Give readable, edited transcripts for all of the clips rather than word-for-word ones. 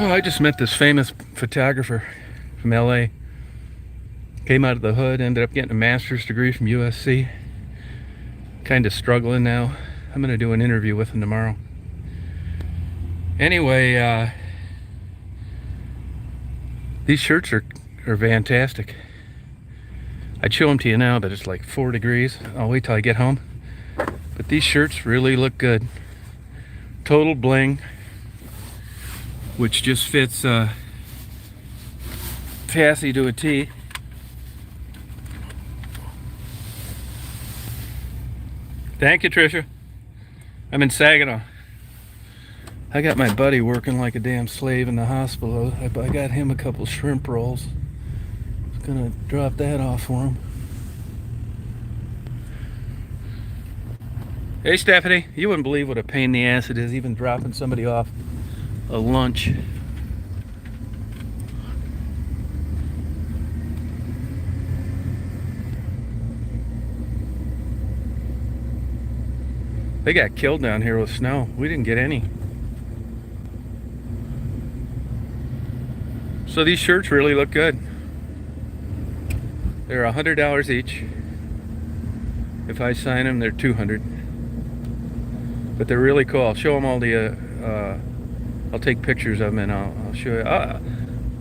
Oh, I just met this famous photographer from LA. Came out of the hood, ended up getting a master's degree from USC. Kind of struggling now. I'm going to do an interview with him tomorrow. Anyway, these shirts are fantastic. I'd show them to you now, but it's like 4 degrees. I'll wait till I get home. But these shirts really look good. Total bling, which just fits Fassy to a T. Thank you, Tricia. I'm in Saginaw. I got my buddy working like a damn slave in the hospital. I got him a couple shrimp rolls. I was gonna drop that off for him. Hey Stephanie, you wouldn't believe what a pain in the ass it is even dropping somebody off a lunch. They got killed down here with snow. We didn't get any. So these shirts really look good. They're $100 each. If I sign them, they're $200. But they're really cool. I'll show them all the. I'll take pictures of them and I'll show you.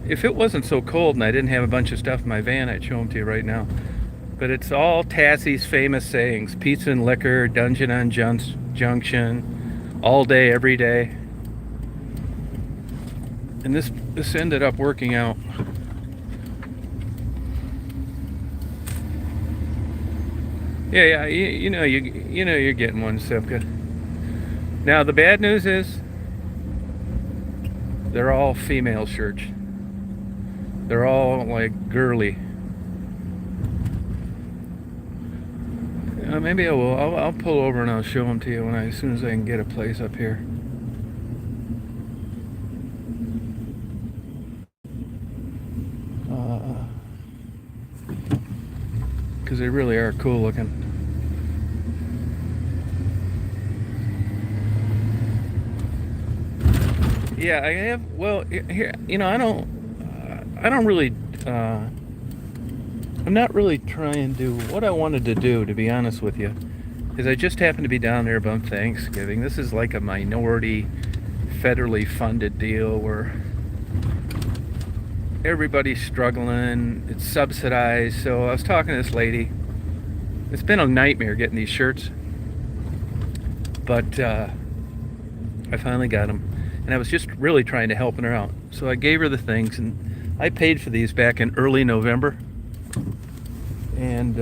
If it wasn't so cold and I didn't have a bunch of stuff in my van, I'd show them to you right now. But it's all Tassie's famous sayings: pizza and liquor, Dungeon on Junction, all day, every day. And this ended up working out. Yeah, you know you're getting one, Sipka. Now the bad news is they're all female shirts. They're all like girly. Maybe I will. I'll pull over and I'll show them to you as soon as I can get a place up here. Because they really are cool looking. Yeah, I have. Well, here, I don't really. I'm not really trying to. What I wanted to do, to be honest with you, is I just happened to be down there about Thanksgiving. This is like a minority, federally funded deal where everybody's struggling. It's subsidized. So I was talking to this lady. It's been a nightmare getting these shirts, but I finally got them, and I was just really trying to help her out. So I gave her the things, and I paid for these back in early November. And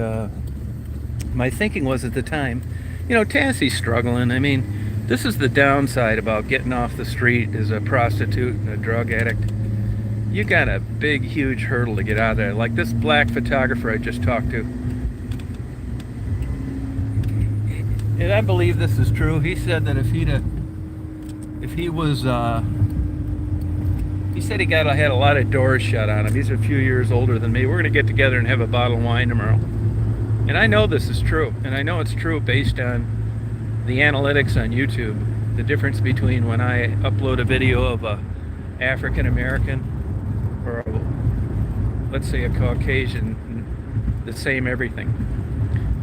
my thinking was at the time, Tassie's struggling. I mean, this is the downside about getting off the street as a prostitute and a drug addict. You got a big, huge hurdle to get out of there. Like this black photographer I just talked to. And I believe this is true. He said that he said he had a lot of doors shut on him. He's a few years older than me. We're gonna get together and have a bottle of wine tomorrow. And I know this is true, and I know it's true based on the analytics on YouTube. The difference between when I upload a video of a African American or let's say a Caucasian, the same everything.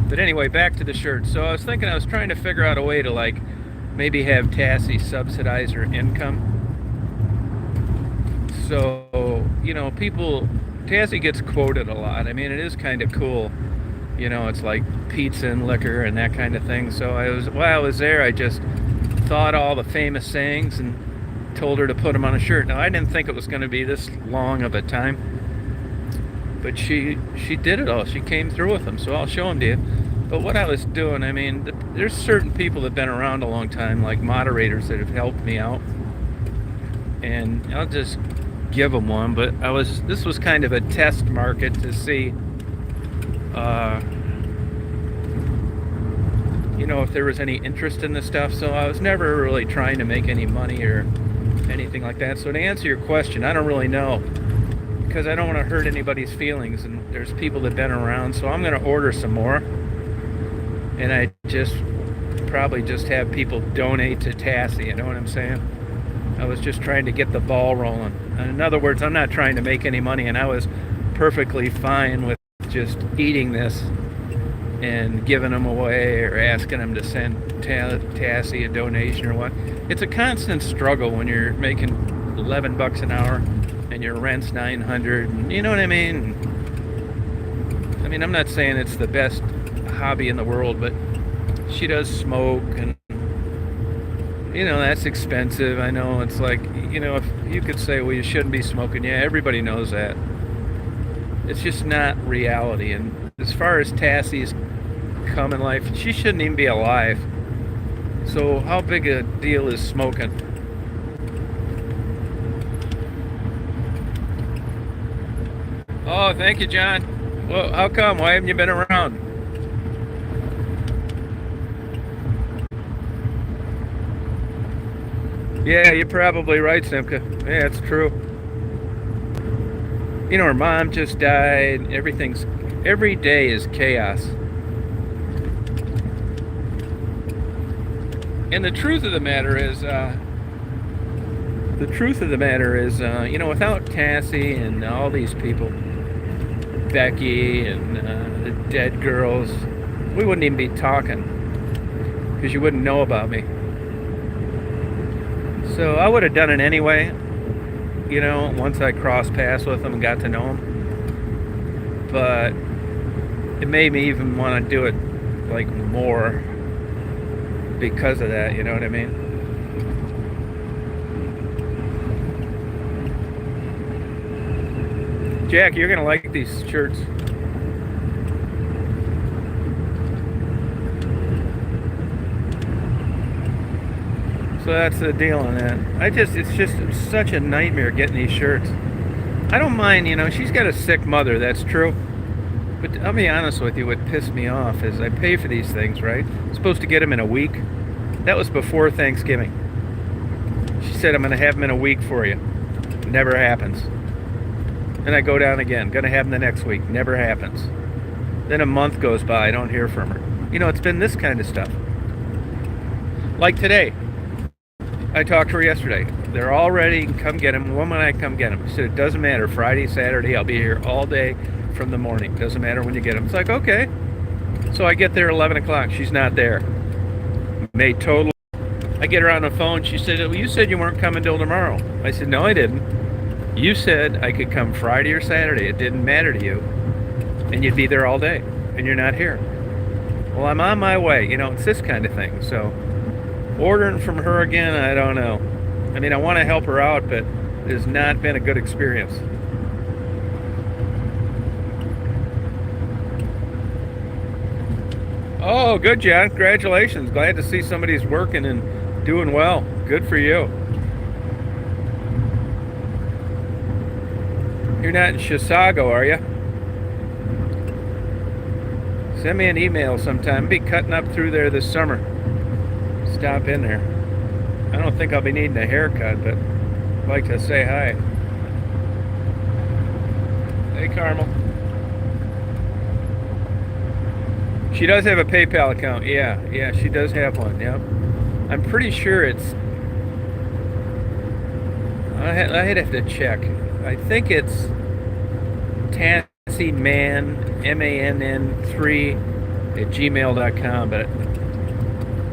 But anyway, back to the shirt. So I was trying to figure out a way to like maybe have Tassie subsidize her income. So, Tassie gets quoted a lot. I mean, it is kind of cool. It's like pizza and liquor and that kind of thing. So while I was there, I just thought all the famous sayings and told her to put them on a shirt. Now, I didn't think it was going to be this long of a time. But she did it all. She came through with them. So I'll show them to you. But what I was doing, I mean, there's certain people that have been around a long time, like moderators that have helped me out. And I'll just give them one, but this was kind of a test market to see if there was any interest in this stuff. So I was never really trying to make any money or anything like that. So to answer your question, I don't really know, because I don't want to hurt anybody's feelings, and there's people that have been around. So I'm going to order some more, and I probably just have people donate to Tassie, you know what I'm saying? I was just trying to get the ball rolling. In other words, I'm not trying to make any money, and I was perfectly fine with just eating this and giving them away or asking them to send Tassie a donation or what. It's a constant struggle when you're making 11 bucks an hour and your rent's 900. And you know what I mean? I mean, I'm not saying it's the best hobby in the world, but she does smoke, and that's expensive. I know it's like, if you could say, well, you shouldn't be smoking. Yeah, everybody knows that. It's just not reality. And as far as Tassie's come in life, she shouldn't even be alive. So how big a deal is smoking? Oh, thank you, John. Well, how come? Why haven't you been around? Yeah, you're probably right, Simka. Yeah, it's true. Her mom just died. Every day is chaos. And the truth of the matter is, without Tassie and all these people, Becky and the dead girls, we wouldn't even be talking, because you wouldn't know about me. So I would have done it anyway, once I crossed paths with them and got to know them. But it made me even want to do it, like, more because of that, you know what I mean? Jack, you're going to like these shirts. So that's the deal on that. It's such a nightmare getting these shirts. I don't mind, she's got a sick mother, that's true. But I'll be honest with you, what pissed me off is I pay for these things, right? I'm supposed to get them in a week. That was before Thanksgiving. She said, I'm going to have them in a week for you. Never happens. Then I go down again, going to have them the next week. Never happens. Then a month goes by, I don't hear from her. It's been this kind of stuff. Like today. I talked to her yesterday. They're all ready. Come get them. When I come get them? She said, it doesn't matter. Friday, Saturday, I'll be here all day from the morning. Doesn't matter when you get them. It's like, okay. So I get there 11 o'clock. She's not there. Made total. I get her on the phone. She said, well, you said you weren't coming till tomorrow. I said, no, I didn't. You said I could come Friday or Saturday. It didn't matter to you. And you'd be there all day. And you're not here. Well, I'm on my way. It's this kind of thing. So ordering from her again, I don't know. I mean, I want to help her out, but it has not been a good experience. Oh, good, John. Congratulations. Glad to see somebody's working and doing well. Good for you. You're not in Chisago, are you? Send me an email sometime. I'll be cutting up through there this summer. Stop in there. I don't think I'll be needing a haircut, but I'd like to say hi. Hey, Carmel. She does have a PayPal account. Yeah, she does have one. Yep. I'm pretty sure it's... I'd have to check. I think it's TassieMann, MANN3 at gmail.com, but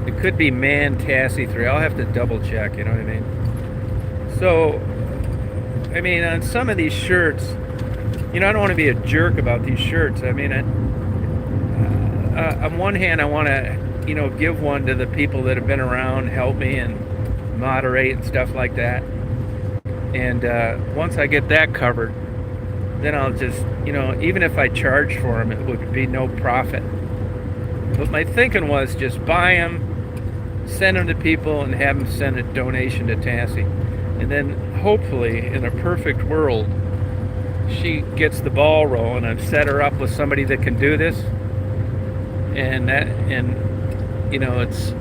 it could be ManTassie3. I'll have to double check, you know what I mean? So, I mean, on some of these shirts, I don't want to be a jerk about these shirts. I mean, on one hand, I want to, give one to the people that have been around, help me and moderate and stuff like that. And once I get that covered, then I'll just, even if I charge for them, it would be no profit. But my thinking was just buy them, send them to people, and have them send a donation to Tassie. And then hopefully, in a perfect world, she gets the ball rolling. I've set her up with somebody that can do this. And it's,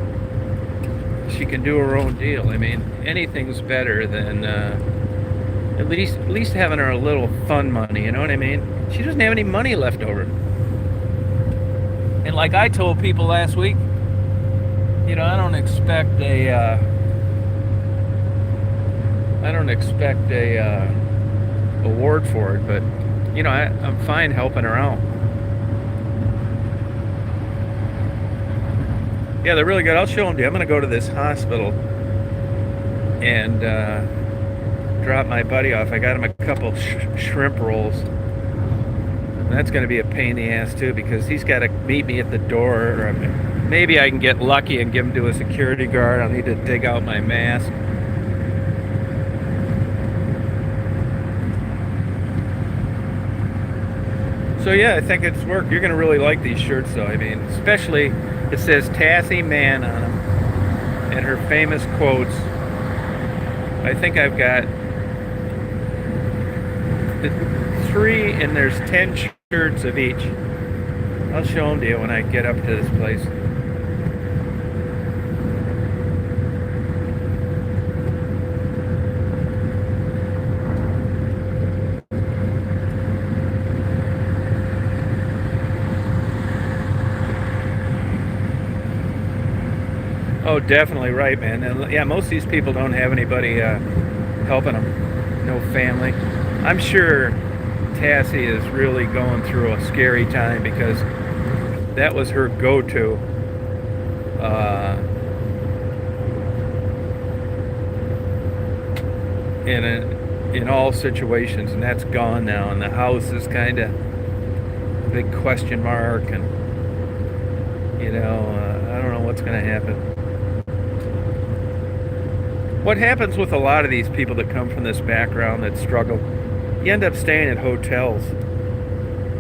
she can do her own deal. I mean, anything's better than at least having her a little fun money, you know what I mean? She doesn't have any money left over. And like I told people last week, I don't expect I don't expect a award for it, but I'm fine helping her out. Yeah, they're really good. I'll show them to you. I'm going to go to this hospital and drop my buddy off. I got him a couple shrimp rolls. And that's going to be a pain in the ass too, because he's got to meet me at the door. Or maybe I can get lucky and give him to a security guard. I'll need to dig out my mask. So yeah, I think it's worked. You're going to really like these shirts though. I mean, especially it says Tassie Man on them and her famous quotes. I think I've got 3 and there's 10 shirts of each. I'll show them to you when I get up to this place. Oh, definitely right, man. And yeah, most of these people don't have anybody helping them. No family. I'm sure Tassie is really going through a scary time, because that was her go-to. In all situations, and that's gone now. And the house is kind of a big question mark, and I don't know what's going to happen. What happens with a lot of these people that come from this background that struggle, you end up staying at hotels,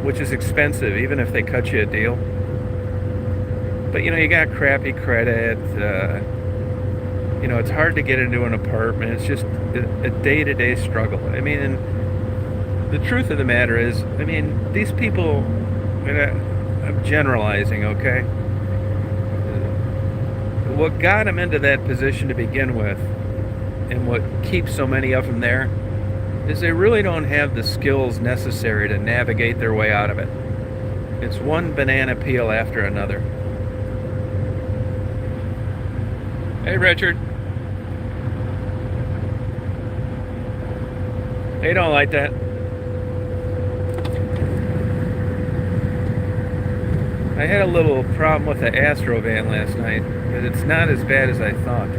which is expensive, even if they cut you a deal. But you got crappy credit. It's hard to get into an apartment. It's just a day-to-day struggle. I mean, and the truth of the matter is, I mean, these people, I'm generalizing, okay? What got them into that position to begin with, and what keeps so many of them there, is they really don't have the skills necessary to navigate their way out of it. It's one banana peel after another. Hey, Richard. They don't like that. I had a little problem with the Astro van last night, but it's not as bad as I thought.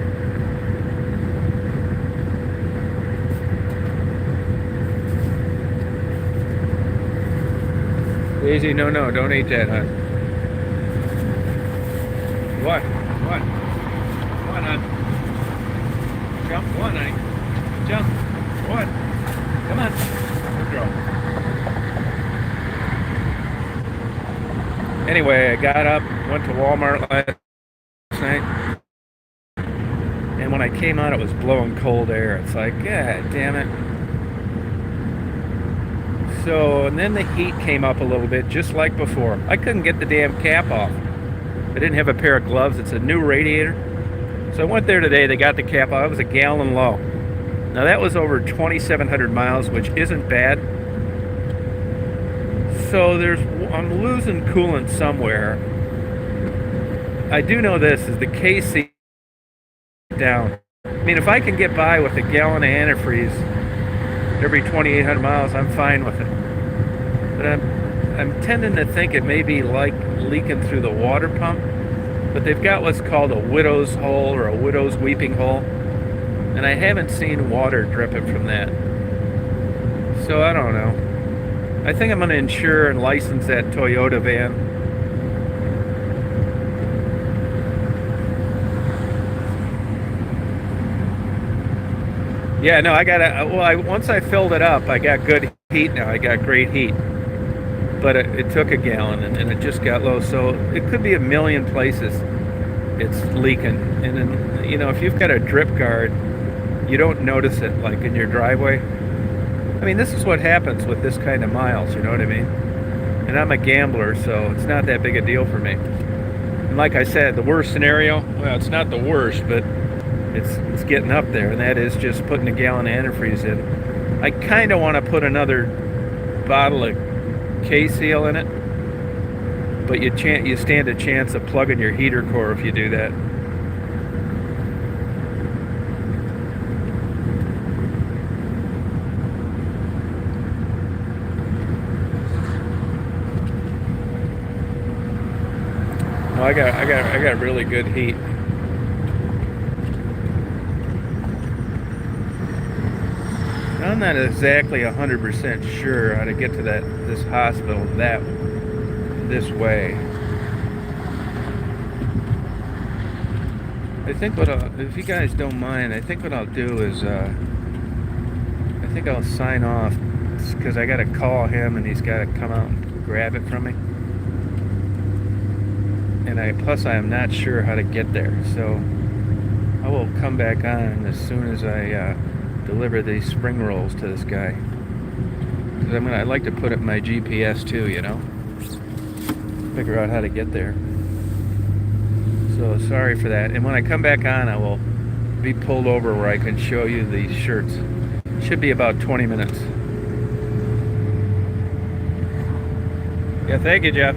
Daisy, no, don't eat that, huh? What? Come on, hon. Jump, one, honey. Jump. What? Come on. Good girl. Anyway, I got up, went to Walmart last night, and when I came out, it was blowing cold air. It's like, God damn it. So, and then the heat came up a little bit, just like before. I couldn't get the damn cap off. I didn't have a pair of gloves. It's a new radiator. So I went there today. They got the cap off. It was a gallon low. Now that was over 2,700 miles, which isn't bad. So I'm losing coolant somewhere. I do know this is the KC down. I mean, if I can get by with a gallon of antifreeze every 2,800 miles, I'm fine with it. But I'm tending to think it may be like leaking through the water pump. But they've got what's called a widow's hole, or a widow's weeping hole, and I haven't seen water dripping from that. So I don't know. I think I'm going to insure and license that Toyota van. Yeah, no, once I filled it up, I got good heat now. I got great heat. But it took a gallon, and it just got low. So it could be a million places it's leaking. And then, if you've got a drip guard, you don't notice it, like in your driveway. I mean, this is what happens with this kind of miles, you know what I mean? And I'm a gambler, so it's not that big a deal for me. And like I said, the worst scenario, well, it's not the worst, but it's getting up there, and that is just putting a gallon of antifreeze in. I kind of want to put another bottle of K-Seal in it, but you stand a chance of plugging your heater core if you do that. I got really good heat. I'm not exactly 100% sure how to get to this hospital this way. I think if you guys don't mind, I think what I'll do is I think I'll sign off because I got to call him and he's got to come out and grab it from me. And plus I am not sure how to get there, so I will come back on as soon as I deliver these spring rolls to this guy. Because I'd like to put it in my GPS too, you know, figure out how to get there. So sorry for that. And when I come back on, I will be pulled over where I can show you these shirts. Should be about 20 minutes. Yeah, thank you, Jeff.